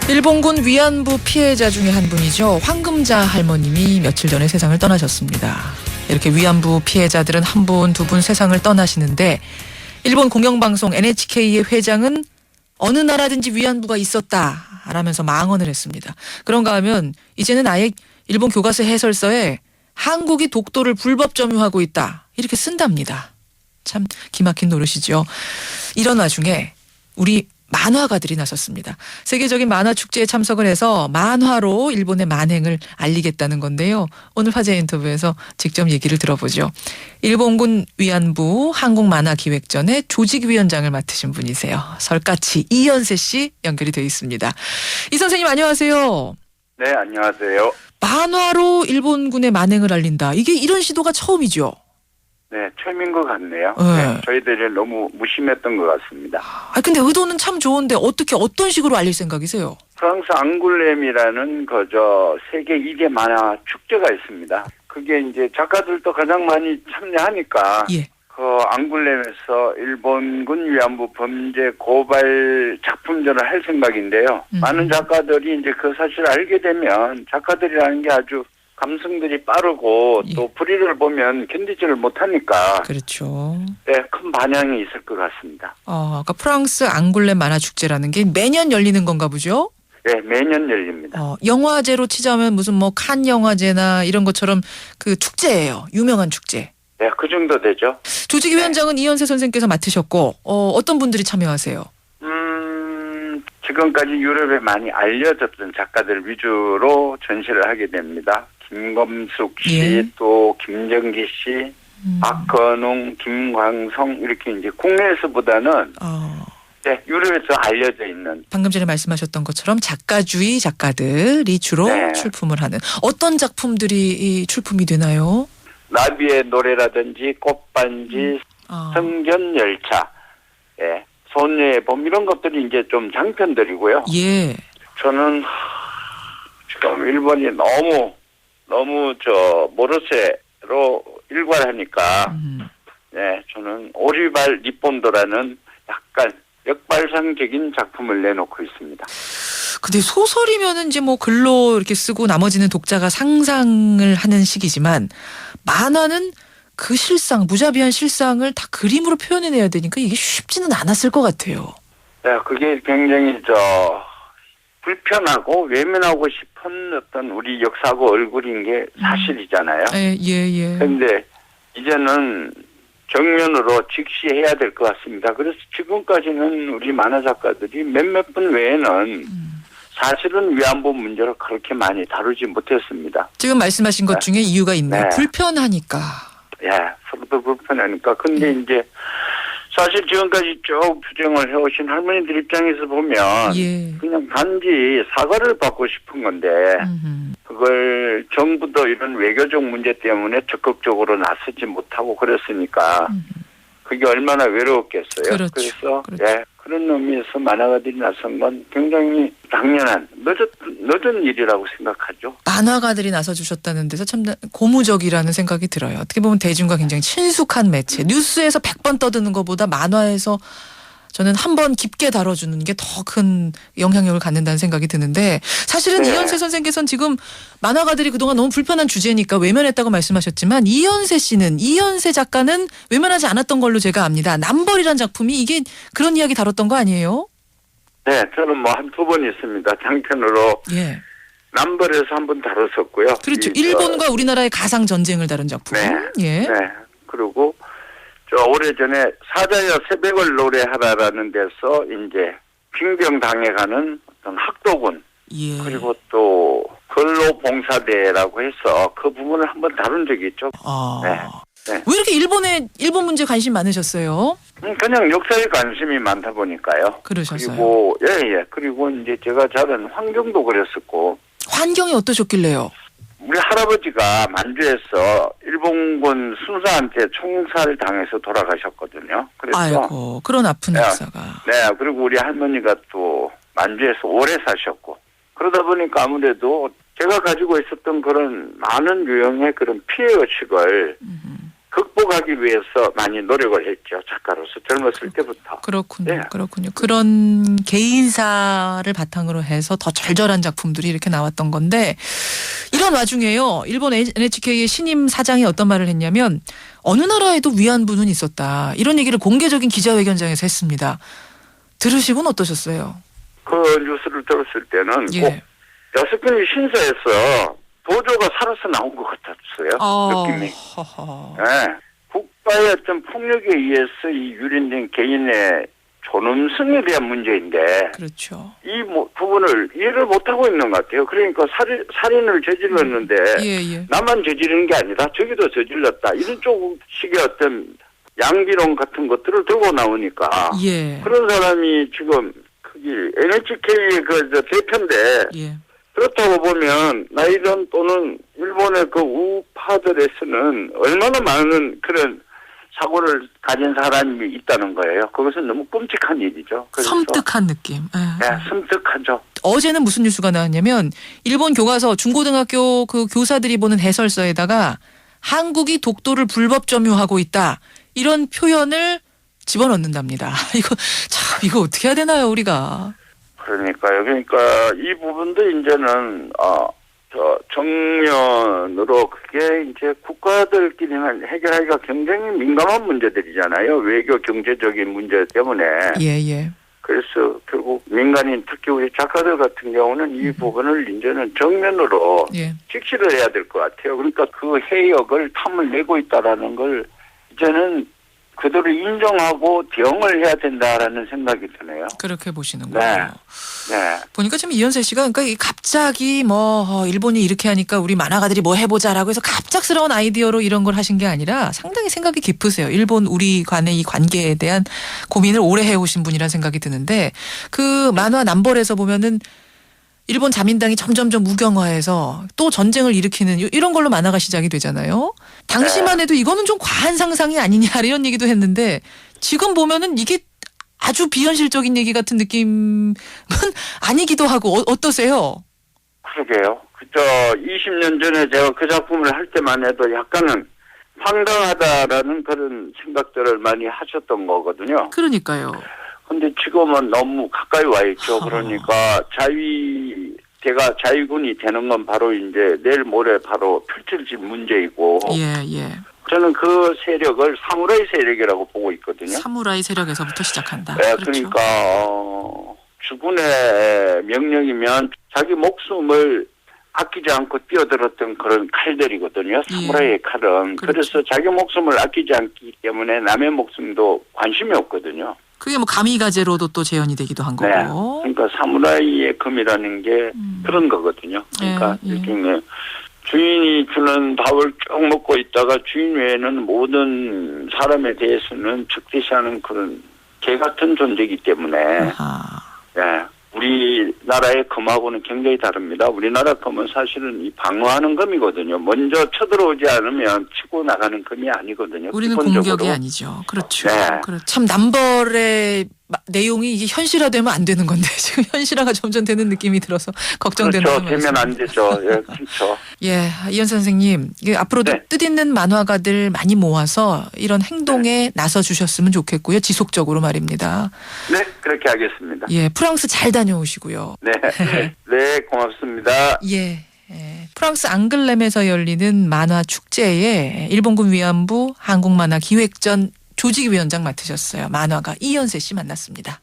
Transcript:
일본군 위안부 피해자 중에 한 분이죠. 황금자 할머님이 며칠 전에 세상을 떠나셨습니다. 이렇게 위안부 피해자들은 한 분, 두 분 세상을 떠나시는데 일본 공영방송 NHK의 회장은 어느 나라든지 위안부가 있었다라면서 망언을 했습니다. 그런가 하면 이제는 아예 일본 교과서 해설서에 한국이 독도를 불법 점유하고 있다 이렇게 쓴답니다. 참 기막힌 노릇이죠. 이런 와중에 우리 만화가들이 나섰습니다. 세계적인 만화 축제에 참석을 해서 만화로 일본의 만행을 알리겠다는 건데요. 오늘 화제 인터뷰에서 직접 얘기를 들어보죠. 일본군 위안부 한국만화기획전의 조직위원장을 맡으신 분이세요. 설까치 이현세 씨 연결이 되어 있습니다. 이 선생님 안녕하세요. 네, 안녕하세요. 만화로 일본군의 만행을 알린다. 이게 이런 시도가 처음이죠. 네, 처음인 것 같네요. 네. 네, 저희들이 너무 무심했던 것 같습니다. 근데 의도는 참 좋은데 어떤 식으로 알릴 생각이세요? 프랑스 앙굴렘이라는 세계 2대 만화 축제가 있습니다. 그게 이제 작가들도 가장 많이 참여하니까 예. 그 앙굴렘에서 일본군 위안부 범죄 고발 작품전을 할 생각인데요. 많은 작가들이 이제 그 사실을 알게 되면 작가들이라는 게 아주 감성들이 빠르고 예. 또 불의를 보면 견디지를 못하니까 그렇죠. 네, 큰 반향이 있을 것 같습니다. 그러니까 프랑스 앙골렘 만화축제라는 게 매년 열리는 건가 보죠? 네, 매년 열립니다. 영화제로 치자면 무슨 칸 영화제나 이런 것처럼 그 축제예요. 유명한 축제. 네, 그 정도 되죠. 조직위원장은 이현세 선생님께서 맡으셨고 어떤 분들이 참여하세요? 지금까지 유럽에 많이 알려졌던 작가들 위주로 전시를 하게 됩니다. 김검숙 씨, 예. 또 김정기 씨, 박건웅, 김광성 이렇게 이제 국내에서보다는 네, 유럽에서 알려져 있는 방금 전에 말씀하셨던 것처럼 작가주의 작가들이 주로 네. 출품을 하는 어떤 작품들이 출품이 되나요? 나비의 노래라든지 꽃반지, 성견열차, 예, 소녀의 봄 이런 것들이 이제 좀 장편들이고요. 예. 저는 지금 일본이 너무 모르쇠로 일관하니까 네, 저는 오리발 니본도라는 약간 역발상적인 작품을 내놓고 있습니다. 근데 소설이면은 이제 글로 이렇게 쓰고 나머지는 독자가 상상을 하는 시기지만 만화는 그 실상, 무자비한 실상을 다 그림으로 표현해내야 되니까 이게 쉽지는 않았을 것 같아요. 네, 그게 굉장히 불편하고 외면하고 싶은 어떤 우리 역사고 얼굴인 게 사실이잖아요. 예. 그런데 이제는 정면으로 직시해야 될 것 같습니다. 그래서 지금까지는 우리 만화 작가들이 몇몇 분 외에는 사실은 위안부 문제를 그렇게 많이 다루지 못했습니다. 지금 말씀하신 것 중에 이유가 있네요. 네. 불편하니까. 예, 서로도 불편하니까. 근데 이제 사실 지금까지 쭉 투쟁을 해오신 할머니들 입장에서 보면 그냥 단지 사과를 받고 싶은 건데 그걸 정부도 이런 외교적 문제 때문에 적극적으로 나서지 못하고 그랬으니까 그게 얼마나 외로웠겠어요. 그렇죠. 그래서 그렇죠. 그런 의미에서 만화가들이 나선 건 굉장히 당연한 늦은 일이라고 생각하죠. 만화가들이 나서주셨다는 데서 참 고무적이라는 생각이 들어요. 어떻게 보면 대중과 굉장히 친숙한 매체. 뉴스에서 100번 떠드는 것보다 만화에서 저는 한 번 깊게 다뤄주는 게 더 큰 영향력을 갖는다는 생각이 드는데 사실은 네. 이현세 선생께서는 지금 만화가들이 그동안 너무 불편한 주제니까 외면했다고 말씀하셨지만 이현세 작가는 외면하지 않았던 걸로 제가 압니다. 남벌이란 작품이 이게 그런 이야기 다뤘던 거 아니에요? 네, 저는 한두 번 있습니다. 장편으로 예. 남벌에서 한 번 다뤘었고요. 그렇죠. 일본과 우리나라의 가상 전쟁을 다룬 작품. 네. 예. 네. 그리고 오래전에 사자여 새벽을 노래하라라는 데서 이제 징병 당해가는 어떤 학도군 예. 그리고 또 근로봉사대라고 해서 그 부분을 한번 다룬 적이 있죠. 네. 왜 이렇게 일본 문제 관심 많으셨어요? 그냥 역사에 관심이 많다 보니까요. 그러셨어요. 그리고 그리고 이제 제가 자란 환경도 그랬었고. 환경이 어떠셨길래요? 우리 할아버지가 만주에서 일본군 순사한테 총살 당해서 돌아가셨거든요. 그래서 아이고, 그런 아픈 역사가. 네, 그리고 우리 할머니가 또 만주에서 오래 사셨고 그러다 보니까 아무래도 제가 가지고 있었던 그런 많은 유형의 그런 피해 의식을 극복하기 위해서 많이 노력을 했죠. 작가로서 젊었을 때부터. 그렇군요. 네. 그렇군요. 그런 개인사를 바탕으로 해서 더 절절한 작품들이 이렇게 나왔던 건데 이런 와중에요. 일본 NHK의 신임 사장이 어떤 말을 했냐면 어느 나라에도 위안부는 있었다. 이런 얘기를 공개적인 기자회견장에서 했습니다. 들으시고는 어떠셨어요? 그 뉴스를 들었을 때는 꼭 6분이 신사에서 도조가 살아서 나온 것 같았어요. 느낌이. 네. 국가의 어떤 폭력에 의해서 이 유린된 개인의 존엄성에 대한 문제인데 그렇죠. 이 부분을 이해를 못하고 있는 것 같아요. 그러니까 살인을 저질렀는데 나만 저지른 게 아니라 저기도 저질렀다. 이런 쪽식의 어떤 양비론 같은 것들을 들고 나오니까 그런 사람이 지금 거기 NHK의 그 대표인데 그렇다고 보면 나이론 또는 일본의 그 우파들에서는 얼마나 많은 그런 사고를 가진 사람이 있다는 거예요. 그것은 너무 끔찍한 일이죠. 섬뜩한 느낌. 네, 섬뜩하죠. 어제는 무슨 뉴스가 나왔냐면 일본 교과서 중고등학교 그 교사들이 보는 해설서에다가 한국이 독도를 불법 점유하고 있다. 이런 표현을 집어넣는답니다. 이거 어떻게 해야 되나요, 우리가? 그러니까요. 그러니까 이 부분도 이제는 정면으로 그게 이제 국가들끼리는 해결하기가 굉장히 민감한 문제들이잖아요. 외교 경제적인 문제 때문에. 그래서 결국 민간인 특히 우리 작가들 같은 경우는 이 부분을 이제는 정면으로 직시를 해야 될 것 같아요. 그러니까 그 해역을 탐을 내고 있다라는 걸 이제는 그들을 인정하고 대응을 해야 된다라는 생각이 드네요. 그렇게 보시는 거예요. 네. 보니까 지금 이현세 씨가 그러니까 갑자기 일본이 이렇게 하니까 우리 만화가들이 뭐 해보자라고 해서 갑작스러운 아이디어로 이런 걸 하신 게 아니라 상당히 생각이 깊으세요. 일본 우리 간의 이 관계에 대한 고민을 오래 해오신 분이라는 생각이 드는데 그 만화 남벌에서 보면은 일본 자민당이 점점점 무경화해서 또 전쟁을 일으키는 이런 걸로 만화가 시작이 되잖아요. 당시만 해도 이거는 좀 과한 상상이 아니냐 이런 얘기도 했는데 지금 보면은 이게 아주 비현실적인 얘기 같은 느낌은 아니기도 하고 어떠세요? 그러게요. 20년 전에 제가 그 작품을 할 때만 해도 약간은 황당하다라는 그런 생각들을 많이 하셨던 거거든요. 그러니까요. 근데 지금은 너무 가까이 와 있죠. 그러니까 제가 자위군이 되는 건 바로 이제 내일 모레 바로 펼쳐질 문제이고. 저는 그 세력을 사무라이 세력이라고 보고 있거든요. 사무라이 세력에서부터 시작한다. 네, 그렇죠. 그러니까 주군의 명령이면 자기 목숨을 아끼지 않고 뛰어들었던 그런 칼들이거든요. 사무라이의 칼은. 그렇죠. 그래서 자기 목숨을 아끼지 않기 때문에 남의 목숨도 관심이 없거든요. 그게 가미가제로도 또 재현이 되기도 한 거고. 그러니까 사무라이의 금이라는 게 그런 거거든요. 그러니까 일종의 주인이 주는 밥을 쭉 먹고 있다가 주인 외에는 모든 사람에 대해서는 적대시하는 그런 개 같은 존재이기 때문에 우리나라의 금하고는 굉장히 다릅니다. 우리나라 금은 사실은 이 방어하는 금이거든요. 먼저 쳐들어오지 않으면 치고 나가는 금이 아니거든요. 우리는 기본적으로. 공격이 아니죠. 그렇죠. 참 남벌의 내용이 이게 현실화되면 안 되는 건데 지금 현실화가 점점 되는 느낌이 들어서 걱정되는 그렇죠. 되면 안 되죠. 그렇죠. 이현 선생님, 앞으로도 뜻있는 만화가들 많이 모아서 이런 행동에 나서 주셨으면 좋겠고요. 지속적으로 말입니다. 네, 그렇게 하겠습니다. 프랑스 잘 다녀오시고요. 네, 고맙습니다. 프랑스 앙글렘에서 열리는 만화 축제에 일본군 위안부 한국만화 기획전 조직위원장 맡으셨어요. 만화가 이현세 씨 만났습니다.